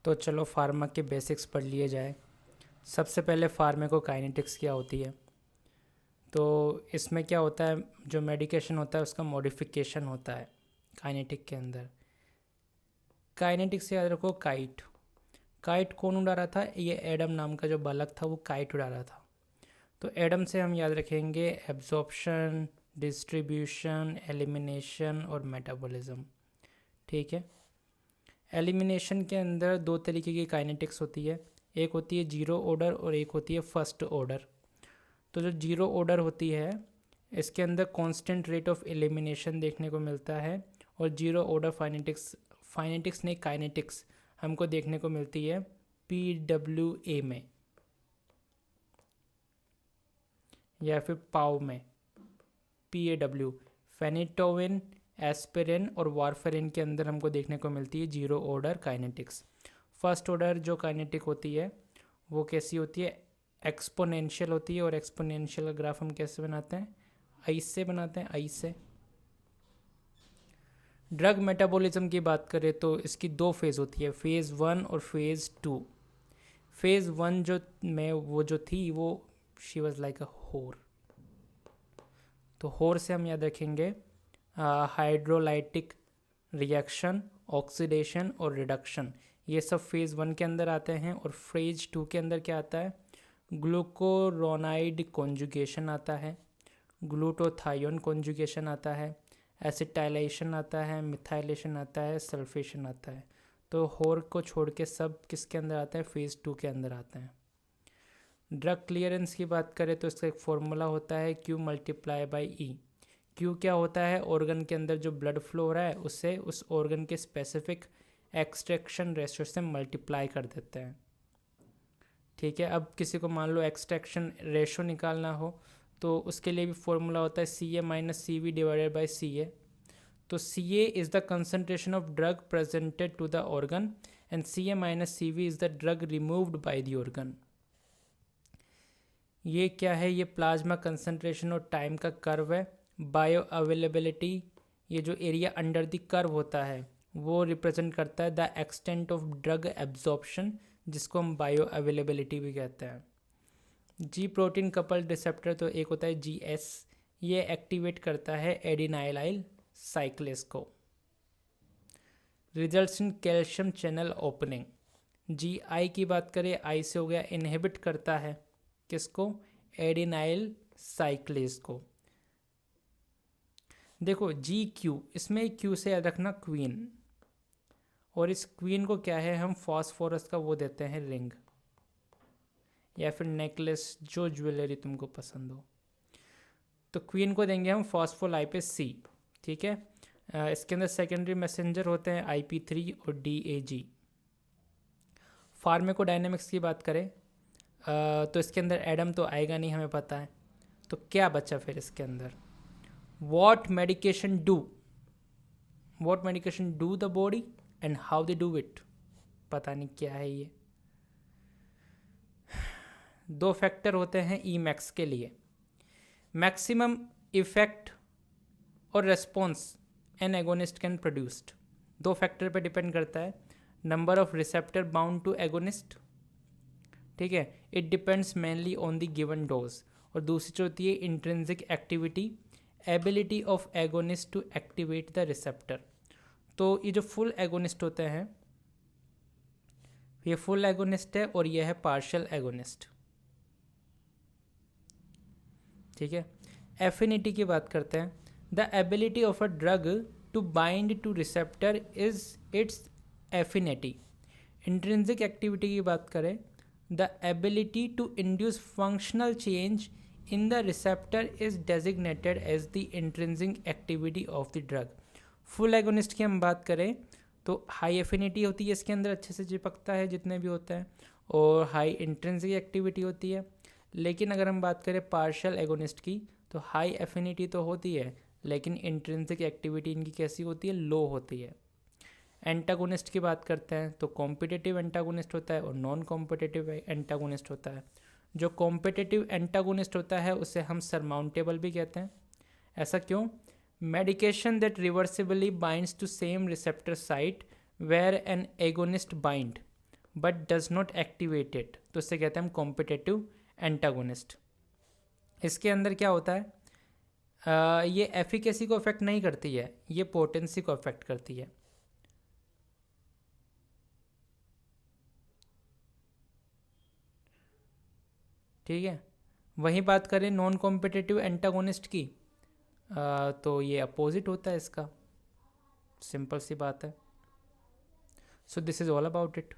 तो चलो फार्मा के बेसिक्स पढ़ लिए जाए। सबसे पहले फार्माकोकाइनेटिक्स क्या होती है। तो इसमें क्या होता है, जो मेडिकेशन होता है उसका मॉडिफिकेशन होता है काइनेटिक के अंदर। काइनेटिक से याद रखो काइट। काइट कौन उड़ा रहा था? ये एडम नाम का जो बालक था वो काइट उड़ा रहा था। तो एडम से हम याद रखेंगे एब्जॉर्प्शन, डिस्ट्रीब्यूशन, एलिमिनेशन और मेटाबॉलिज्म। ठीक है। एलिमिनेशन के अंदर दो तरीके की काइनेटिक्स होती है, एक होती है जीरो ऑर्डर और एक होती है फर्स्ट ऑर्डर। तो जो जीरो ऑर्डर होती है इसके अंदर कांस्टेंट रेट ऑफ एलिमिनेशन देखने को मिलता है, और जीरो ऑर्डर फाइनेटिक्स नहीं काइनेटिक्स हमको देखने को मिलती है PWA में या फिर पाव में, PAW, फेनिटोविन, एस्पिरिन और वारफेरिन के अंदर हमको देखने को मिलती है zero order kinetics. First order जो काइनेटिक होती है वो कैसी होती है? एक्सपोनेंशियल होती है। और एक्सपोनेंशियल ग्राफ हम कैसे बनाते हैं? आई से बनाते हैं, आई से। ड्रग मेटाबॉलिज्म की बात करें तो इसकी दो फेज़ होती है, फेज़ 1 और फेज़ 2। फेज़ 1 जो में वो जो थी वो शी वॉज लाइक अ होर। तो होर से हम याद रखेंगे हाइड्रोलाइटिक रिएक्शन, ऑक्सीडेशन और रिडक्शन, ये सब फेज़ 1 के अंदर आते हैं। और फेज़ 2 के अंदर क्या आता है? ग्लूकोरोनाइड कॉन्जुगेशन आता है, ग्लूटोथायोन कॉन्जुगेशन आता है, एसिटाइलेशन आता है, मिथाइलेशन आता है, सल्फेशन आता है। तो होर को छोड़ के सब किसके अंदर आते हैं? फेज़ 2 के अंदर आते हैं। ड्रग क्लियरेंस की बात करें तो इसका एक फॉर्मूला होता है Q multiply by E। Q क्या होता है? ऑर्गन के अंदर जो ब्लड फ्लो हो रहा है उससे उस ऑर्गन के स्पेसिफिक एक्सट्रैक्शन रेशियो से मल्टीप्लाई कर देते हैं। ठीक है। अब किसी को मान लो एक्सट्रैक्शन रेशियो निकालना हो तो उसके लिए भी फॉर्मूला होता है CA minus CV divided by CA। तो CA is the concentration of drug presented to the organ and CA minus CV is the drug removed by the organ. ये क्या है? ये प्लाज्मा कंसनट्रेशन और टाइम का curve है। Bioavailability, ये जो एरिया अंडर द कर्व होता है वो रिप्रेजेंट करता है the extent of drug absorption, जिसको हम बायो अवेलेबिलिटी भी कहते हैं। जी प्रोटीन कपल्ड रिसेप्टर तो एक होता है GS, ये एक्टिवेट करता है एडिनाइलाइल साइक्लेस को। Results in calcium channel opening. GI की बात करें, आई से हो गया, इनहिबिट करता है किसको? एडिनाइल साइक्लेस को। देखो GQ, इसमें Q से याद रखना क्वीन, और इस क्वीन को क्या है? हम फॉस्फोरस का वो देते हैं रिंग या फिर नेकलेस, जो ज्वेलरी तुमको पसंद हो। तो क्वीन को देंगे हम फॉस्फोलाइपेज C। ठीक है। इसके अंदर सेकेंडरी मैसेंजर होते हैं IP3 और DAG। फार्माकोडायनेमिक्स की बात करें तो इसके अंदर एडम तो आएगा नहीं, हमें पता है। तो क्या बचा फिर इसके अंदर? What medication do the body and how they do it, पता नहीं क्या है ये। दो फैक्टर होते हैं Emax के लिए, मैक्सिमम इफेक्ट और response an agonist can produced. दो फैक्टर पे डिपेंड करता है, number of receptor bound to agonist, ठीक है, it depends mainly on the given dose. और दूसरी जो होती है intrinsic activity, ability of agonist to activate the receptor. तो ये जो फुल एगोनिस्ट होते हैं, ये फुल एगोनिस्ट है और ये है पार्शियल एगोनिस्ट। ठीक है। एफिनिटी की बात करते हैं, the ability of a drug to bind to receptor is its affinity. Intrinsic activity की बात करें, the ability to induce functional change in the receptor is designated as the intrinsic activity of the drug. Full agonist की हम बात करें तो high affinity होती है, इसके अंदर अच्छे से चिपकता है जितने भी होते हैं, और हाई इंट्रिंसिक एक्टिविटी होती है। लेकिन अगर हम बात करें पार्शियल एगोनिस्ट की तो हाई एफिनिटी तो होती है लेकिन इंट्रिंसिक एक्टिविटी इनकी कैसी होती है? लो होती है। एंटागोनिस्ट की बात करते हैं तो कॉम्पिटिटिव एंटागोनिस्ट होता है और नॉन कॉम्पिटिटिव एंटागोनिस्ट होता है। जो कॉम्पिटिटिव एंटागोनिस्ट होता है उसे हम सरमाउंटेबल भी कहते हैं। ऐसा क्यों? Medication that reversibly binds to same receptor site where an agonist bind, but does not activate it, तो इससे कहते हैं हम कॉम्पिटेटिव एंटागोनिस्ट। इसके अंदर क्या होता है, ये एफिकेसी को अफेक्ट नहीं करती है, ये पोटेंसी को अफेक्ट करती है। ठीक है, वहीं बात करें नॉन कॉम्पिटिटिव एंटागोनिस्ट की, तो ये अपोजिट होता है इसका, सिंपल सी बात है। So this is all about it.